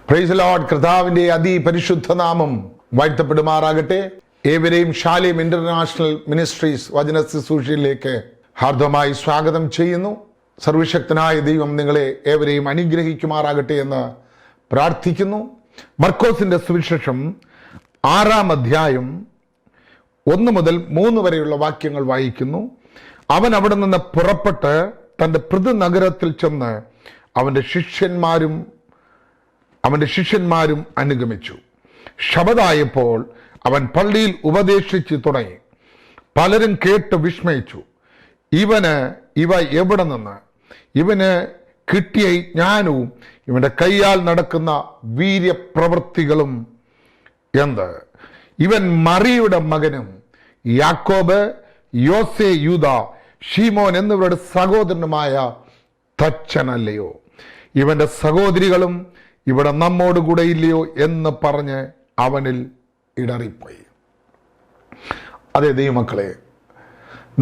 Praise the Lord. കർത്താവിന്റെ അതിപരിശുദ്ധ നാമം വാഴ്ത്തപ്പെടുമാറാകട്ടെ. ഏവരെയും ഷാലേം ഇന്റർനാഷണൽ മിനിസ്ട്രീസ് വചന ശുശ്രൂഷയിലേക്ക് ഹാർദമായി സ്വാഗതം ചെയ്യുന്നു. സർവശക്തനായ ദൈവം നിങ്ങളെ ഏവരെയും അനുഗ്രഹിക്കുമാറാകട്ടെ എന്ന് പ്രാർത്ഥിക്കുന്നു. മർക്കോസിന്റെ സുവിശേഷം 6-ാം അധ്യായം 1 മുതൽ 3 വരെയുള്ള വാക്യങ്ങൾ വായിക്കുന്നു. അവൻ അവിടെ നിന്ന് പുറപ്പെട്ട് തൻ്റെ നഗരത്തിൽ ചെന്ന് അവൻ്റെ ശിഷ്യന്മാരും അനുഗമിച്ചു. ശബദായപ്പോൾ അവൻ പള്ളിയിൽ ഉപദേശിച്ചു തുടങ്ങി. പലരും കേട്ട് വിസ്മയിച്ചു. ഇവ എവിടെ നിന്ന്? ഇവന് കിട്ടിയ ജ്ഞാനവും ഇവന്റെ കൈയാൽ നടക്കുന്ന വീര്യപ്രവൃത്തികളും എന്ത്? ഇവൻ മറിയുടെ മകനും യാക്കോബ്, യോസെ, യൂദ, ശീമോൻ എന്നിവരുടെ സഹോദരനുമായ തച്ചനല്ലയോ? ഇവന്റെ സഹോദരികളും ഇവിടെ നമ്മോടുകൂടെ ഇല്ലയോ എന്ന് പറഞ്ഞ് അവനിൽ ഇടറിപ്പോയി. അതെ ദൈവമക്കളെ,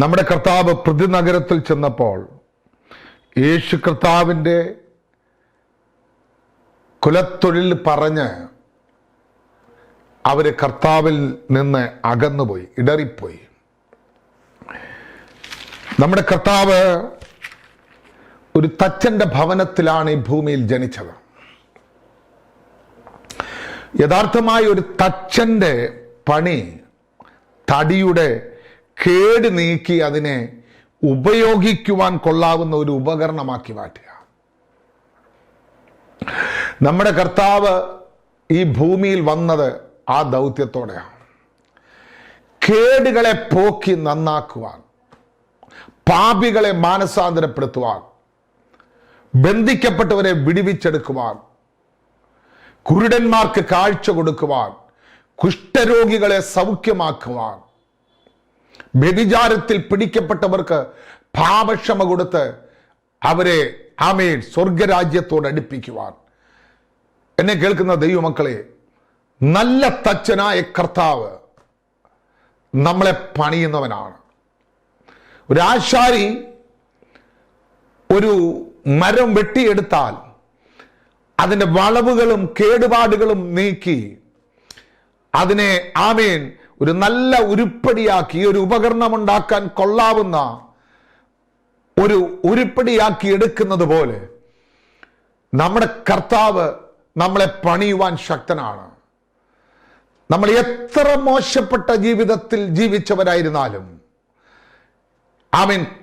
നമ്മുടെ കർത്താവ് നഗരത്തിൽ ചെന്നപ്പോൾ യേശു കർത്താവിൻ്റെ കുലത്തൊഴിൽ പറഞ്ഞ് അവര് കർത്താവിൽ നിന്ന് അകന്നുപോയി, ഇടറിപ്പോയി. നമ്മുടെ കർത്താവ് ഒരു തച്ചന്റെ ഭവനത്തിലാണ് ഈ ഭൂമിയിൽ ജനിച്ചത്. യഥാർത്ഥമായ ഒരു തച്ചന്റെ പണി തടിയുടെ കേട് നീക്കി അതിനെ ഉപയോഗിക്കുവാൻ കൊള്ളാവുന്ന ഒരു ഉപകരണമാക്കി മാറ്റുക. നമ്മുടെ കർത്താവ് ഈ ഭൂമിയിൽ വന്നത് ആ ദൗത്യത്തോടെയാണ്. കേടുകളെ പോക്കി നന്നാക്കുവാൻ, പാപികളെ മാനസാന്തരപ്പെടുത്തുവാൻ, ബന്ധിക്കപ്പെട്ടവരെ വിടുവിച്ചെടുക്കുവാൻ, കുരുടന്മാർക്ക് കാഴ്ച കൊടുക്കുവാൻ, കുഷ്ഠരോഗികളെ സൗഖ്യമാക്കുവാൻ, വ്യഭിചാരത്തിൽ പിടിക്കപ്പെട്ടവർക്ക് പാപക്ഷമ കൊടുത്ത് അവരെ സ്വർഗരാജ്യത്തോട് അടുപ്പിക്കുവാൻ. എന്നെ കേൾക്കുന്ന ദൈവമക്കളെ, നല്ല തച്ചനായ കർത്താവ് നമ്മളെ പണിയുന്നവനാണ്. ഒരു ആശാരി ഒരു മരം വെട്ടിയെടുത്താൽ അതിൻ്റെ വളവുകളും കേടുപാടുകളും നീക്കി അതിനെ ഒരു നല്ല ഉരുപ്പടിയാക്കി, ഒരു ഉപകരണം ഉണ്ടാക്കാൻ കൊള്ളാവുന്ന ഒരു ഉരുപ്പടിയാക്കി എടുക്കുന്നത് പോലെ നമ്മുടെ കർത്താവ് നമ്മളെ പണിയുവാൻ ശക്തനാണ്. നമ്മൾ എത്ര മോശപ്പെട്ട ജീവിതത്തിൽ ജീവിച്ചവരായിരുന്നാലും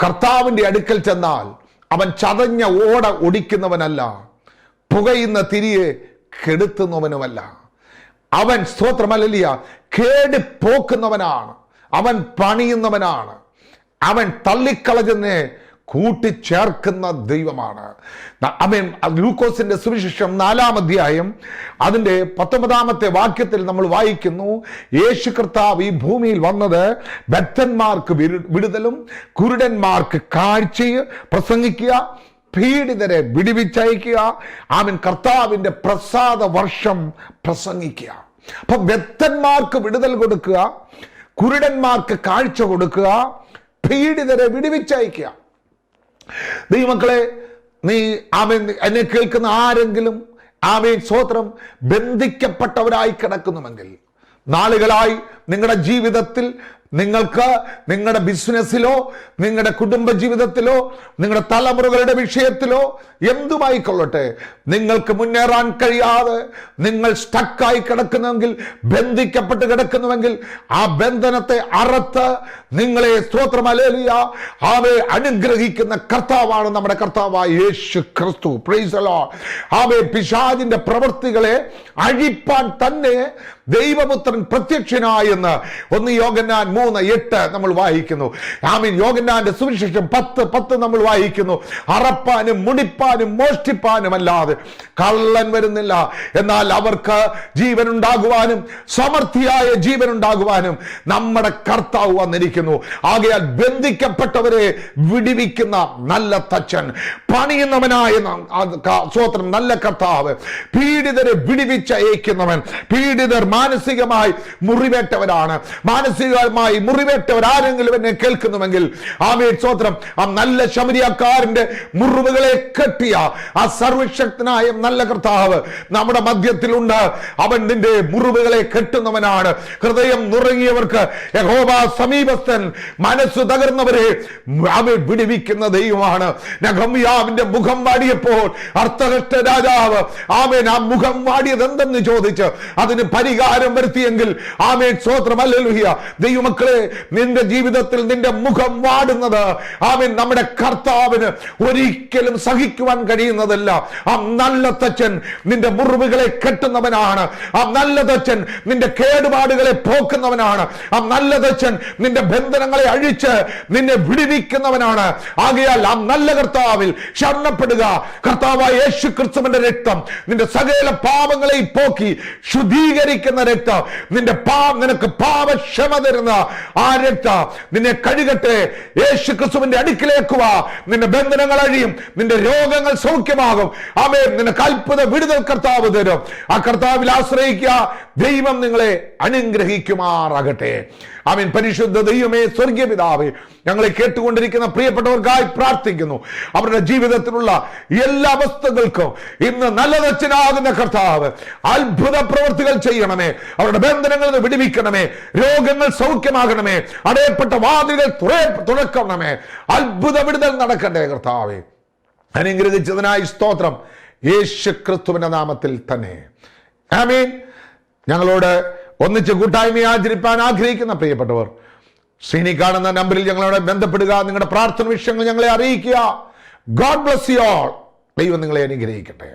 കർത്താവിൻ്റെ അടുക്കൽ ചെന്നാൽ അവൻ ചതഞ്ഞ ഓട ഒടിക്കുന്നവനല്ല, പുകയുന്ന തിരിയെ കെടുത്തുന്നവനുമല്ല. അവൻ സ്തോത്രമല്ലിയ കേട് പോക്കുന്നവനാണ്. അവൻ പണിയുന്നവനാണ്. അവൻ തള്ളിക്കളഞ്ഞതിനെ കൂട്ടിച്ചേർക്കുന്ന ദൈവമാണ്. ലൂക്കോസിന്റെ സുവിശേഷം 4-ാം അധ്യായം അതിൻ്റെ 19-ാമത്തെ വാക്യത്തിൽ നമ്മൾ വായിക്കുന്നു, യേശു കർത്താവ് ഈ ഭൂമിയിൽ വന്നത് ബദ്ധന്മാർക്ക് വിടുതലും കുരുടന്മാർക്ക് കാഴ്ചയും പ്രസംഗിക്കുക, പീഡിതരെ വിടുവിച്ചയക്കുക, കർത്താവിൻ്റെ പ്രസാദ വർഷം പ്രസംഗിക്കുക. അപ്പൊ ബദ്ധന്മാർക്ക് വിടുതൽ കൊടുക്കുക, കുരുടന്മാർക്ക് കാഴ്ച കൊടുക്കുക, പീഡിതരെ വിടുവിച്ചയക്കുക. ദൈവമക്കളെ, എന്നെ കേൾക്കുന്ന ആരെങ്കിലും സ്വത്രം ബന്ധിക്കപ്പെട്ടവരായി കിടക്കുന്നുവെങ്കിൽ, നാളുകളായി നിങ്ങളുടെ ജീവിതത്തിൽ നിങ്ങൾക്ക് നിങ്ങളുടെ ബിസിനസ്സിലോ നിങ്ങളുടെ കുടുംബ ജീവിതത്തിലോ നിങ്ങളുടെ തലമുറകളുടെ വിഷയത്തിലോ എന്തുമായിക്കൊള്ളട്ടെ നിങ്ങൾക്ക് മുന്നേറാൻ കഴിയാതെ നിങ്ങൾ സ്റ്റക്കായി കിടക്കുന്നുവെങ്കിൽ, ബന്ധിക്കപ്പെട്ട് കിടക്കുന്നുവെങ്കിൽ, ആ ബന്ധനത്തെ അറുത്ത് നിങ്ങളെ അനുഗ്രഹിക്കുന്ന കർത്താവാണ് നമ്മുടെ കർത്താവായ യേശു ക്രിസ്തു. Praise the Lord. പിശാചിന്റെ പ്രവൃത്തികളെ അഴിപ്പാൻ തന്നെ ദൈവപുത്രൻ പ്രത്യക്ഷനായെന്ന് 1 യോഹന്നാൻ 3:8 നമ്മൾ വായിക്കുന്നു. യോഹന്നാന്റെ സുവിശേഷം 10:10 നമ്മൾ വായിക്കുന്നു. അറപ്പാനും മുടിപ്പാനും മോഷ്ടിപ്പാനും അല്ലാതെ കള്ളൻ വരുന്നില്ല, എന്നാൽ അവർക്ക് ജീവൻ ഉണ്ടാകുവാനും സമൃദ്ധിയായ ജീവൻ ഉണ്ടാകുവാനും നമ്മുടെ കർത്താവ് വന്നിരിക്കുന്നു. ആകയാൽ ബന്ധിക്കപ്പെട്ടവരെ വിടുവിക്കുന്ന നല്ല തച്ചൻ, പണിയുന്നവനായ സ്വത്രം നല്ല കർത്താവ്, പീഡിതരെ വിടുവിച്ചയക്കുന്നവൻ. പീഡിതർ മാനസികമായി മുറിവേറ്റവരാണ്, മാനസികമായി ഈ മുറിവേറ്റവരാരെങ്കിലും എന്നെ കേൾക്കുന്നുവെങ്കിൽ ആമേൻ സ്തോത്രം, ആ നല്ല ശമരിയക്കാരന്റെ മുറിവുകളെ കെട്ടിയ ആ സർവശക്തനായ നല്ല കർത്താവ് നമ്മുടെ മധ്യത്തിലുണ്ട്. അവൻ നിന്റെ മുറിവുകളെ കെട്ടുന്നവനാണ്. ഹൃദയം നുറുങ്ങിയവർക്ക് യഹോവ സമീപസ്ഥൻ, മനസ്സു തകർന്നവരെ അവൻ വിടുവിക്കുന്ന ദൈവമാണ്. നെഹമ്യാവിന്റെ മുഖം വാടിയപ്പോൾ അർത്ഥകഷ്ട രാജാവ് ആമേൻ ആ മുഖം വാടിയത് എന്തെന്ന് ചോദിച്ച് അതിന് പരിഹാരം വരുത്തിയെങ്കിൽ ആമേൻ സ്തോത്രം, ഹല്ലേലൂയ. ദൈവമക്കളെ, നിന്റെ ജീവിതത്തിൽ നിന്റെ മുഖം വാടുന്നത് ആമേൻ നമ്മുടെ കർത്താവിന് ഒരിക്കലും സഹിക്കുവാൻ കഴിയുന്നതല്ല. ആ നല്ല തച്ചൻ നിന്റെ മുറിവുകളെ കെട്ടുന്നവനാണ്. ആ നല്ല തച്ചൻ നിന്റെ കേടുപാടുകളെ പോക്കുന്നവനാണ്. ആ നല്ല തച്ചൻ നിന്റെ ബന്ധനങ്ങളെ അഴിച്ച് നിന്നെ വിടുവിക്കുന്നവനാണ്. ആകയാൽ ആ നല്ല കർത്താവിൽ ശരണപ്പെടുക. കർത്താവായ യേശു ക്രിസ്തുവിന്റെ രക്തം നിന്റെ സകല പാപങ്ങളെയും പോക്കി ശുദ്ധീകരിക്കുന്ന രക്തം, നിനക്ക് പാപക്ഷമ തരുന്ന ആ രക്തം നിന്നെ കഴുകട്ടെ. യേശു ക്രിസ്തുവിന്റെ അടുക്കിലേക്ക് വാ. നിന്റെ ബന്ധനങ്ങൾ അഴിയും, നിന്റെ രോഗങ്ങൾ സൗഖ്യമാകും. ആമേൻ. നിനക്ക് അത്ഭുത വിടുതൽ കർത്താവ് തരും. ആ കർത്താവിൽ ആശ്രയിക്കുക. ദൈവം നിങ്ങളെ അനുഗ്രഹിക്കുമാറാകട്ടെ. ആമേൻ. പരിശുദ്ധ ദൈവമേ, സ്വർഗീയ പിതാവേ, ഞങ്ങളെ കേട്ടുകൊണ്ടിരിക്കുന്ന പ്രിയപ്പെട്ടവർക്കായി പ്രാർത്ഥിക്കുന്നു. അവരുടെ ജീവിതത്തിലുള്ള എല്ലാ അവസ്ഥകൾക്കും ഇന്ന് നല്ലതച്ഛനാകുന്ന കർത്താവ് അത്ഭുത പ്രവൃത്തികൾ ചെയ്യണമേ. അവരുടെ ബന്ധനങ്ങളിൽ നിന്ന് വിടുവിക്കണമേ. രോഗങ്ങൾ സൗഖ്യമാകണമേ. അടയപ്പെട്ട വാതിലുകൾ തുറക്കണമേ. അത്ഭുത വിടുതൽ നടക്കട്ടെ കർത്താവേ. അനുഗ്രഹിച്ചതിനായി സ്തോത്രം, യേശു ക്രിസ്തുവിന്റെ നാമത്തിൽ തന്നെ ആമേൻ. ഞങ്ങളോട് ഒന്നിച്ച് കൂട്ടായ്മ ആചരിപ്പാൻ ആഗ്രഹിക്കുന്ന പ്രിയപ്പെട്ടവർ, ശ്രീനി കാണുന്ന നമ്പറിൽ ഞങ്ങളോട് ബന്ധപ്പെടുക. നിങ്ങളുടെ പ്രാർത്ഥന വിഷയങ്ങൾ ഞങ്ങളെ അറിയിക്കുക. God bless you all. ദൈവം നിങ്ങളെ അനുഗ്രഹിക്കട്ടെ.